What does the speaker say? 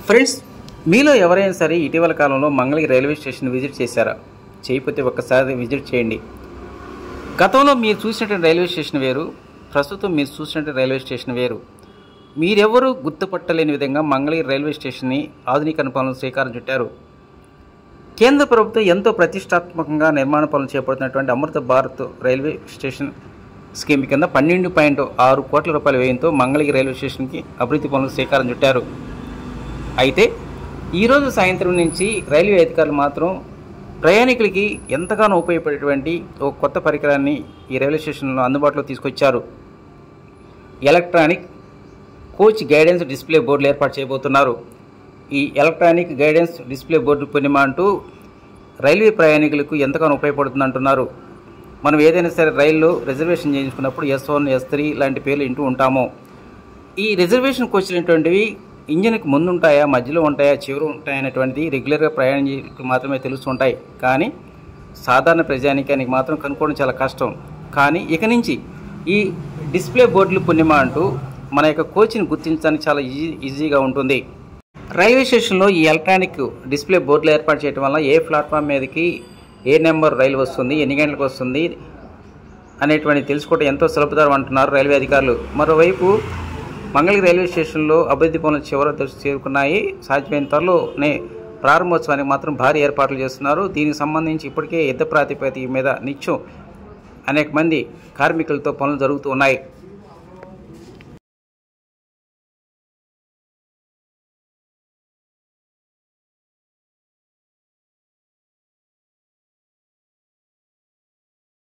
Friends, మీలో ఎవరైనా సరే ఇటీవల కాలంలో మంగళగిరి రైల్వే స్టేషన్ విజిట్ చేశారా? చేయకపోతే ఒక్కసారి విజిట్ చేయండి. గతంలో మీరు చూసినటువంటి రైల్వే స్టేషన్ వేరు, ప్రస్తుతం మీరు చూసినటువంటి రైల్వే స్టేషన్ వేరు. మీరెవరూ గుర్తుపట్టలేని విధంగా మంగళగిరి రైల్వే స్టేషన్ని ఆధునీకరణ పనులు శ్రీకారం చుట్టారు. కేంద్ర ప్రభుత్వం ఎంతో ప్రతిష్టాత్మకంగా నిర్మాణ పనులు చేపడుతున్నటువంటి అమృత భారత్ రైల్వే స్టేషన్ స్కీమ్ కింద 12.6 కోట్ల రూపాయల వ్యయంతో మంగళగిరి రైల్వే స్టేషన్కి అభివృద్ధి పనులు శ్రీకారం చుట్టారు. అయితే ఈరోజు సాయంత్రం నుంచి రైల్వే అధికారులు మాత్రం ప్రయాణికులకి ఎంతగానో ఉపయోగపడేటువంటి ఒక కొత్త పరికరాన్ని ఈ రైల్వే స్టేషన్లో అందుబాటులో తీసుకొచ్చారు. ఎలక్ట్రానిక్ కోచ్ గైడెన్స్ డిస్ప్లే బోర్డులు ఏర్పాటు చేయబోతున్నారు. ఈ ఎలక్ట్రానిక్ గైడెన్స్ డిస్ప్లే బోర్డు పుణ్యమా అంటూ రైల్వే ప్రయాణికులకు ఎంతగానో ఉపయోగపడుతుంది అంటున్నారు. మనం ఏదైనా సరే రైల్లో రిజర్వేషన్ చేయించుకున్నప్పుడు S1, S3 లాంటి పేర్లు వింటూ ఉంటాము. ఈ రిజర్వేషన్ కోచ్లు అనేటువంటివి ఇంజన్కి ముందు ఉంటాయా, మధ్యలో ఉంటాయా, చివరి ఉంటాయా అనేటువంటిది రెగ్యులర్గా ప్రయాణికులకు మాత్రమే తెలుస్తుంటాయి. కానీ సాధారణ ప్రజానికానికి మాత్రం కనుక్కోవడం చాలా కష్టం. కానీ ఇక నుంచి ఈ డిస్ప్లే బోర్డులు పుణ్యమా అంటూ మన యొక్క కోచ్ని గుర్తించడానికి చాలా ఈజీగా ఉంటుంది. రైల్వే స్టేషన్లో ఈ ఎలక్ట్రానిక్ డిస్ప్లే బోర్డులు ఏర్పాటు చేయడం వల్ల ఏ ప్లాట్ఫామ్ మీదకి ఏ నెంబర్ రైలు వస్తుంది, ఎన్ని గంటలకు వస్తుంది అనేటువంటి తెలుసుకోవడం ఎంతో సులభతరం అంటున్నారు రైల్వే అధికారులు. మరోవైపు మంగళగిరి రైల్వే స్టేషన్లో అభివృద్ధి పనులు చివరి చేరుకున్నాయి. సాధ్యమైన త్వరలోనే ప్రారంభోత్సవానికి మాత్రం భారీ ఏర్పాట్లు చేస్తున్నారు. దీనికి సంబంధించి ఇప్పటికే యుద్ధ ప్రాతిపదిక మీద నిత్యం అనేక మంది కార్మికులతో పనులు జరుగుతూ ఉన్నాయి.